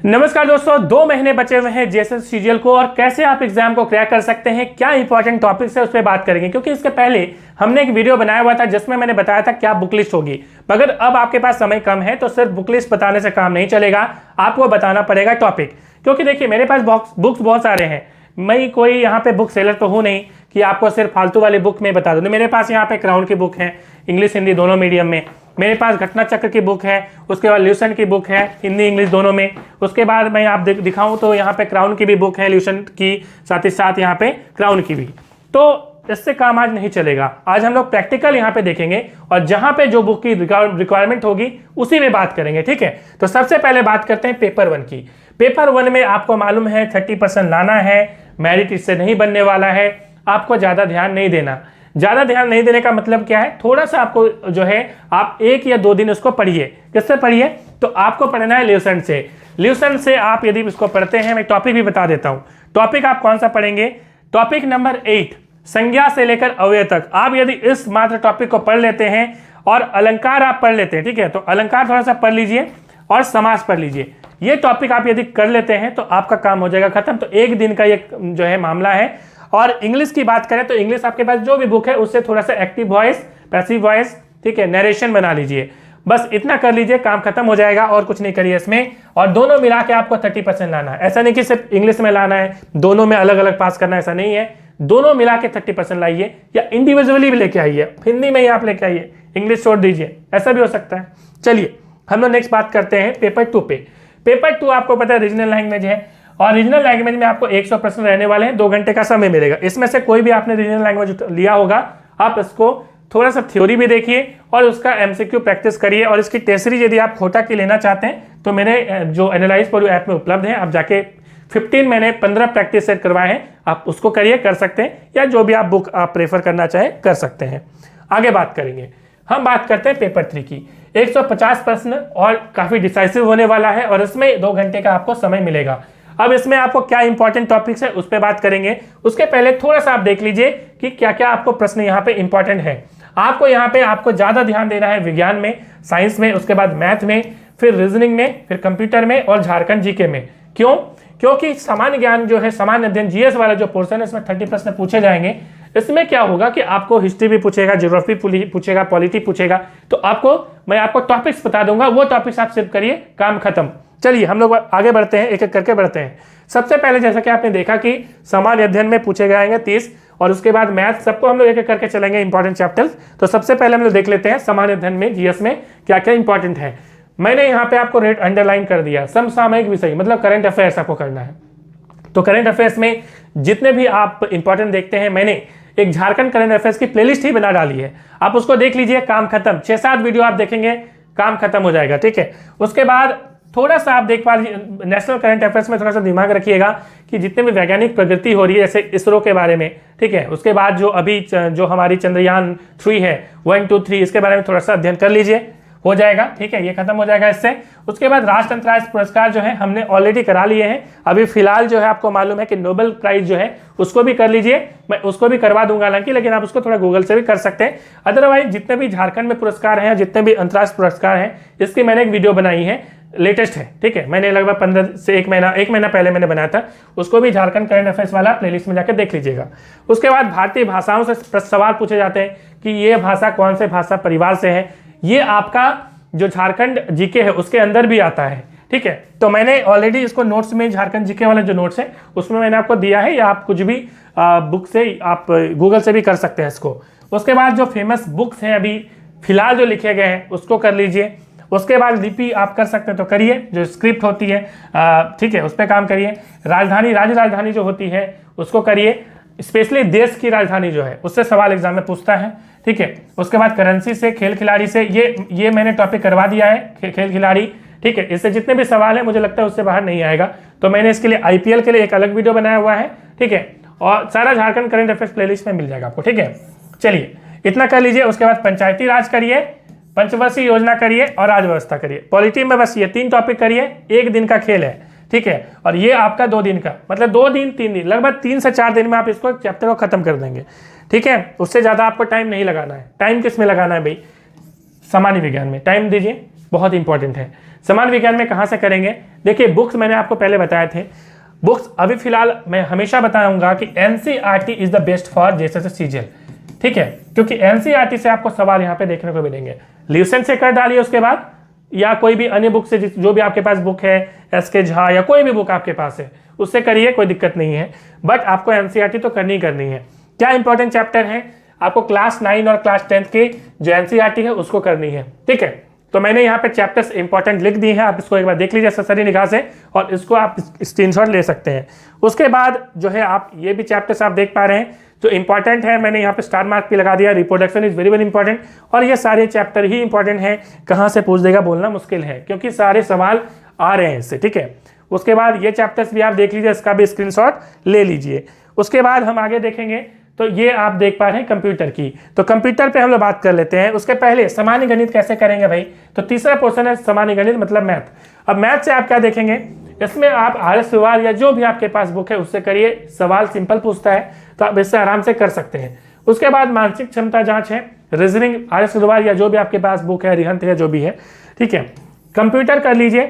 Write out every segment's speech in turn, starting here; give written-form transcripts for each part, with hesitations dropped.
नमस्कार दोस्तों, 2 महीने बचे हुए हैं जेएसएस सीजीएल को और कैसे आप एग्जाम को क्रैक कर सकते हैं, क्या इंपॉर्टेंट टॉपिक्स है उस पर बात करेंगे। क्योंकि इसके पहले हमने एक वीडियो बनाया हुआ था जिसमें मैंने बताया था क्या बुक लिस्ट होगी, मगर अब आपके पास समय कम है तो सिर्फ बुक लिस्ट बताने से काम नहीं चलेगा, आपको बताना पड़ेगा टॉपिक। क्योंकि देखिए मेरे पास बुक्स बहुत सारे हैं, मैं कोई यहाँ पे बुक सेलर तो हूँ नहीं कि आपको सिर्फ फालतू वाली बुक में बता दूँ। मेरे पास यहाँ पे क्राउन की बुक है, इंग्लिश हिंदी दोनों मीडियम में। मेरे पास घटना चक्र की बुक है, उसके बाद ल्यूसन की बुक है, हिंदी इंग्लिश दोनों में। उसके बाद मैं आप दिखाऊं तो यहाँ पे क्राउन की भी बुक है, ल्यूसन की साथ ही साथ यहाँ पे क्राउन की भी। तो इससे काम आज नहीं चलेगा, आज हम लोग प्रैक्टिकल यहाँ पे देखेंगे और जहाँ पे जो बुक की रिक्वायरमेंट होगी उसी में बात करेंगे। ठीक है, तो सबसे पहले बात करते हैं पेपर 1 की। पेपर 1 में आपको मालूम है 30% लाना है, मेरिट इससे नहीं बनने वाला है, आपको ज़्यादा ध्यान नहीं देना। ज़्यादा ध्यान नहीं देने का मतलब क्या है, थोड़ा सा आपको जो है आप 1 या 2 दिन उसको पढ़िए। किससे पढ़िए? तो आपको पढ़ना है ल्यूसन से। ल्यूसन से आप यदि इसको पढ़ते हैं, मैं टॉपिक भी बता देता हूँ। टॉपिक आप कौन सा पढ़ेंगे? टॉपिक नंबर 8, संज्ञा से लेकर अव्यय तक। आप यदि इस मात्र टॉपिक को पढ़ लेते हैं और अलंकार आप पढ़ लेते हैं, ठीक है, तो अलंकार थोड़ा सा पढ़ लीजिए और समास पढ़ लीजिए। ये टॉपिक आप यदि कर लेते हैं तो आपका काम हो जाएगा खत्म। तो 1 दिन का ये जो है मामला है। और इंग्लिश की बात करें तो इंग्लिश आपके पास जो भी बुक है उससे थोड़ा सा एक्टिव वॉइस, पैसिव वॉइस, ठीक है, नरेशन बना लीजिए। बस इतना कर लीजिए, काम खत्म हो जाएगा और कुछ नहीं करिए इसमें। और दोनों मिला के आपको 30% लाना है। ऐसा नहीं कि सिर्फ इंग्लिश में लाना है, दोनों में अलग अलग पास करना है, ऐसा नहीं है। दोनों मिला के 30% लाइए या इंडिविजुअली भी लेके आइए, हिंदी में ही आप लेके आइए, इंग्लिश छोड़ दीजिए, ऐसा भी हो सकता है। चलिए हम लोग नेक्स्ट बात करते हैं पेपर 2 पे। पेपर 2 आपको पता है रीजनल लैंग्वेज है और रीजनल लैंग्वेज में आपको 100 प्रश्न रहने वाले हैं, 2 घंटे का समय मिलेगा। इसमें से कोई भी आपने रीजनल लैंग्वेज लिया होगा, आप इसको थोड़ा सा थ्योरी भी देखिए और उसका एमसीक्यू प्रैक्टिस करिए। और इसकी टेस्ट सीरीज यदि आप खोटा की लेना चाहते हैं तो मेरे जो एनालाइज फॉर यू ऐप में उपलब्ध है, आप जाके 15 प्रैक्टिस सेट करवाए हैं, आप उसको करिए, कर सकते हैं, या जो भी आप बुक आप प्रेफर करना चाहें कर सकते हैं। आगे बात करेंगे, हम बात करते हैं पेपर 3 की। 150 प्रश्न और काफी डिसाइसिव होने वाला है और इसमें 2 घंटे का आपको समय मिलेगा। अब इसमें आपको क्या इंपॉर्टेंट टॉपिक्स है उस पर बात करेंगे। उसके पहले थोड़ा सा आप देख लीजिए कि क्या क्या आपको प्रश्न यहाँ पे इंपॉर्टेंट है। आपको यहाँ पे आपको ज्यादा ध्यान देना है विज्ञान में, साइंस में, उसके बाद मैथ में, फिर रीजनिंग में, फिर कंप्यूटर में और झारखंड जीके में। क्यों? क्योंकि सामान्य ज्ञान जो है, सामान्य अध्ययन जीएस वाला जो पोर्शन है, इसमें 30 प्रश्न पूछे जाएंगे। इसमें क्या होगा कि आपको हिस्ट्री भी पूछेगा, ज्योग्राफी पूछेगा, पॉलिटी पूछेगा। तो मैं आपको टॉपिक्स बता दूंगा, वो टॉपिक्स आप सिर्फ करिए, काम खत्म। चलिए हम लोग आगे बढ़ते हैं, एक एक करके बढ़ते हैं। सबसे पहले जैसा कि आपने देखा कि सामान्य अध्ययन में पूछे जाएंगे 30 और उसके बाद मैथ, सबको हम लोग एक एक करके चलेंगे इंपॉर्टेंट चैप्टर्स। तो सबसे पहले हम लोग देख लेते हैं सामान्य अध्ययन में जीएस में क्या क्या इंपॉर्टेंट है। मैंने यहाँ पे आपको रेड अंडरलाइन कर दिया, समसामयिक विषय मतलब करंट अफेयर्स आपको करना है। तो करंट अफेयर्स में जितने भी आप इंपॉर्टेंट देखते हैं, मैंने एक झारखंड करंट अफेयर्स की प्लेलिस्ट ही बना डाली है, आप उसको देख लीजिए, काम खत्म। 6-7 वीडियो आप देखेंगे, काम खत्म हो जाएगा। ठीक है, उसके बाद थोड़ा सा आप देख पा नेशनल करंट अफेयर्स में थोड़ा सा दिमाग रखिएगा कि जितने भी वैज्ञानिक प्रगति हो रही है, जैसे इसरो के बारे में, ठीक है, उसके बाद जो अभी जो हमारी चंद्रयान 3 है, 1, 2, 3, इसके बारे में थोड़ा सा अध्ययन कर लीजिए, हो जाएगा। ठीक है, ये खत्म हो जाएगा इससे। उसके बाद राष्ट्र अंतराष्ट्रीय पुरस्कार जो है हमने ऑलरेडी करा लिए हैं। अभी फिलहाल जो है आपको मालूम है कि नोबेल प्राइज जो है उसको भी कर लीजिए, मैं उसको भी करवा दूंगा हालांकि, लेकिन आप उसको थोड़ा गूगल से भी कर सकते हैं। अदरवाइज जितने भी झारखंड में पुरस्कार हैं, जितने भी अंतर्राष्ट्रीय पुरस्कार हैं, इसकी मैंने एक वीडियो बनाई है, लेटेस्ट है। ठीक है, मैंने लगभग 15 से 1 महीना पहले मैंने बनाया था, उसको भी झारखंड करंट अफेयर्स वाला प्लेलिस्ट में जाकर देख लीजिएगा। उसके बाद भारतीय भाषाओं से सवाल पूछे जाते हैं कि ये भाषा कौन से भाषा परिवार से है। ये आपका जो झारखंड जीके है उसके अंदर भी आता है। ठीक है, तो मैंने ऑलरेडी इसको नोट्स में, झारखंड जीके वाला जो नोट्स है उसमें मैंने आपको दिया है, या आप कुछ भी बुक से, आप गूगल से भी कर सकते हैं इसको। उसके बाद जो फेमस बुक्स हैं अभी फिलहाल जो लिखे गए हैं उसको कर लीजिए। उसके बाद लिपि आप कर सकते हैं तो करिए, जो स्क्रिप्ट होती है, ठीक है, उस पर काम करिए। राजधानी, राज्य राजधानी जो होती है उसको करिए, स्पेशली देश की राजधानी जो है उससे सवाल एग्जाम में पूछता है। ठीक है, उसके बाद करेंसी से, खेल खिलाड़ी से, ये मैंने टॉपिक करवा दिया है, खेल खिलाड़ी। ठीक है, इससे जितने भी सवाल है मुझे लगता है उससे बाहर नहीं आएगा, तो मैंने इसके लिए आईपीएल के लिए एक अलग वीडियो बनाया हुआ है। ठीक है, और सारा झारखंड करंट अफेयर्स प्लेलिस्ट में मिल जाएगा आपको। ठीक है, चलिए इतना कर लीजिए। उसके बाद पंचायती राज करिए, पंचवर्षीय योजना करिए और राज व्यवस्था करिए। पॉलिटी में बस ये 3 टॉपिक करिए, 1 दिन का खेल है। ठीक है, और ये आपका 2 दिन का, मतलब 2 दिन 3 दिन, लगभग 3 से 4 दिन में आप इसको चैप्टर को खत्म कर देंगे। ठीक है, उससे ज़्यादा आपको टाइम नहीं लगाना है। टाइम किस में लगाना है भाई? सामान्य विज्ञान में टाइम दीजिए, बहुत इंपॉर्टेंट है। समाज विज्ञान में कहाँ से करेंगे? देखिए बुक्स मैंने आपको पहले बताए थे, बुक्स अभी फिलहाल मैं हमेशा बताऊंगा कि NCERT is the best for JSS CGL, ठीक है, क्योंकि एनसीईआरटी से आपको सवाल यहाँ पे देखने को मिलेंगे। ल्यूसेंट से कर डालिए उसके बाद, या कोई भी अन्य बुक से जो भी आपके पास बुक है, एसके झा या कोई भी बुक आपके पास है उससे करिए, कोई दिक्कत नहीं है, बट आपको एनसीईआरटी तो करनी ही करनी है। क्या इंपॉर्टेंट चैप्टर है? आपको क्लास 9 और क्लास 10 की जो एनसीईआरटी है उसको करनी है, ठीक है। तो मैंने यहाँ पे चैप्टर्स इंपॉर्टेंट लिख दिए हैं, आप इसको एक बार देख लीजिए सरसरी निगाह से और इसको आप स्क्रीनशॉट ले सकते हैं। उसके बाद जो है आप ये भी चैप्टर्स आप देख पा रहे हैं जो इंपॉर्टेंट है, मैंने यहाँ पे स्टार मार्क भी लगा दिया। Reproduction is very very important, और ये सारे चैप्टर ही इंपॉर्टेंट है। कहाँ से पूछ देगा बोलना मुश्किल है, क्योंकि सारे सवाल आ रहे हैं इससे, ठीक है। उसके बाद ये चैप्टर्स भी आप देख लीजिए, इसका भी स्क्रीनशॉट ले लीजिए। उसके बाद हम आगे देखेंगे, तो ये आप देख पा रहे हैं कंप्यूटर की, तो कंप्यूटर पे हम लोग बात कर लेते हैं। उसके पहले सामान्य गणित कैसे करेंगे भाई, तो तीसरा पोर्शन है सामान्य गणित मतलब मैथ। अब मैथ से आप क्या देखेंगे, इसमें आप आर्यस व्यवहार या जो भी आपके पास बुक है उससे करिए, सवाल सिंपल पूछता है तो आप इससे आराम से कर सकते हैं। उसके बाद मानसिक क्षमता जांच है, रीजनिंग, आर्यस व्यवहार या जो भी आपके पास बुक है, रिहंत है, जो भी है, ठीक है। कंप्यूटर कर लीजिए।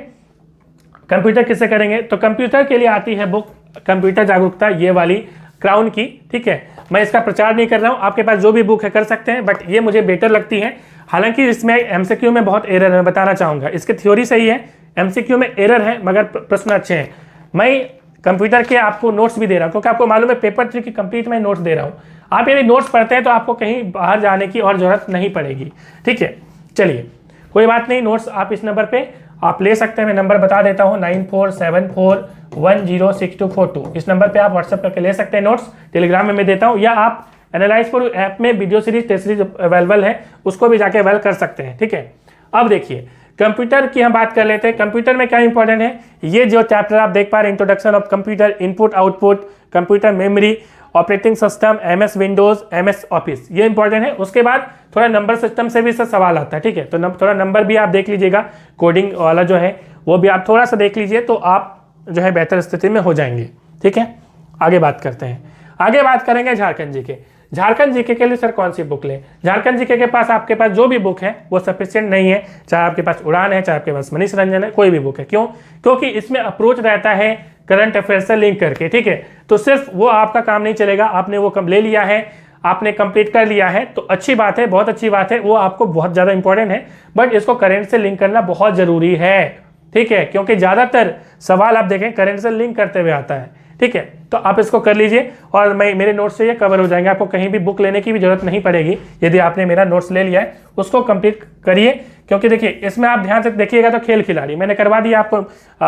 कंप्यूटर किससे करेंगे, तो कंप्यूटर के लिए आती है बुक कंप्यूटर जागरूकता, ये वाली क्राउन की, ठीक है। मैं इसका प्रचार नहीं कर रहा हूँ, आपके पास जो भी बुक है कर सकते हैं, बट ये मुझे बेटर लगती है। हालांकि इसमें एमसीक्यू में बहुत एरर है, मैं बताना चाहूँगा। इसकी थ्योरी सही है, एमसीक्यू में एरर है, मगर प्रश्न अच्छे हैं। मैं कंप्यूटर के आपको नोट्स भी दे रहा हूँ, क्योंकि आपको मालूम है पेपर 3 की कंप्लीट मैं नोट्स दे रहा हूँ। आप यदि नोट्स पढ़ते हैं तो आपको कहीं बाहर जाने की और ज़रूरत नहीं पड़ेगी, ठीक है। चलिए कोई बात नहीं, नोट्स आप इस नंबर पर आप ले सकते हैं। मैं नंबर बता देता हूँ, 9474106242। इस नंबर पे आप व्हाट्सएप करके ले सकते हैं नोट्स। टेलीग्राम में मैं देता हूँ, या आप एनालाइज फॉर ऐप में video series test series available है, उसको भी जाके अवेल कर सकते हैं, ठीक है। अब देखिए कंप्यूटर की हम बात कर लेते हैं। कंप्यूटर में क्या इंपॉर्टेंट है, ये जो चैप्टर आप देख पा रहे हैं, introduction of computer, input output, computer memory, operating system, MS Windows, MS office, ये इंपॉर्टेंट है। उसके बाद थोड़ा नंबर सिस्टम से भी इससे सवाल आता है, ठीक है। तो थोड़ा नंबर भी आप देख लीजिएगा, कोडिंग वाला जो है वो भी आप थोड़ा सा देख लीजिए, तो आप जो है बेहतर स्थिति में हो जाएंगे, ठीक है। आगे बात करते हैं, आगे बात करेंगे झारखंड जी के। झारखंड जीके के लिए सर कौन सी बुक लें? झारखंड जीके के पास आपके पास जो भी बुक है वो सफिशिएंट नहीं है, चाहे आपके पास उड़ान है, चाहे आपके पास मनीष रंजन है, कोई भी बुक है। क्यों? क्योंकि इसमें अप्रोच रहता है करंट अफेयर से लिंक करके, ठीक है। तो सिर्फ वो आपका काम नहीं चलेगा, आपने वो ले लिया है, आपने कंप्लीट कर लिया है तो अच्छी बात है, बहुत अच्छी बात है, वो आपको बहुत ज़्यादा इंपॉर्टेंट है, बट इसको करंट से लिंक करना बहुत ज़रूरी है, ठीक है। क्योंकि ज़्यादातर सवाल आप देखें करंट से लिंक करते हुए आता है, ठीक है। तो आप इसको कर लीजिए और मेरे नोट्स से ये कवर हो जाएंगे, आपको कहीं भी बुक लेने की भी जरूरत नहीं पड़ेगी। यदि आपने मेरा नोट्स ले लिया है उसको कंप्लीट करिए, क्योंकि देखिए इसमें आप ध्यान से देखिएगा तो खेल खिलाड़ी मैंने करवा दिया आपको,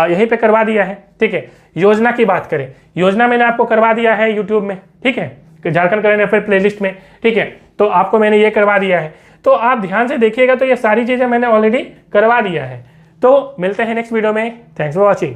यहीं पे करवा दिया है, ठीक है। योजना की बात करें, योजना मैंने आपको करवा दिया है यूट्यूब में, ठीक है, झारखंड करंट अफेयर प्लेलिस्ट में, ठीक है। तो आपको मैंने ये करवा दिया है, तो आप ध्यान से देखिएगा तो ये सारी चीज़ें मैंने ऑलरेडी करवा दिया है। तो मिलते हैं नेक्स्ट वीडियो में, थैंक्स फॉर वॉचिंग।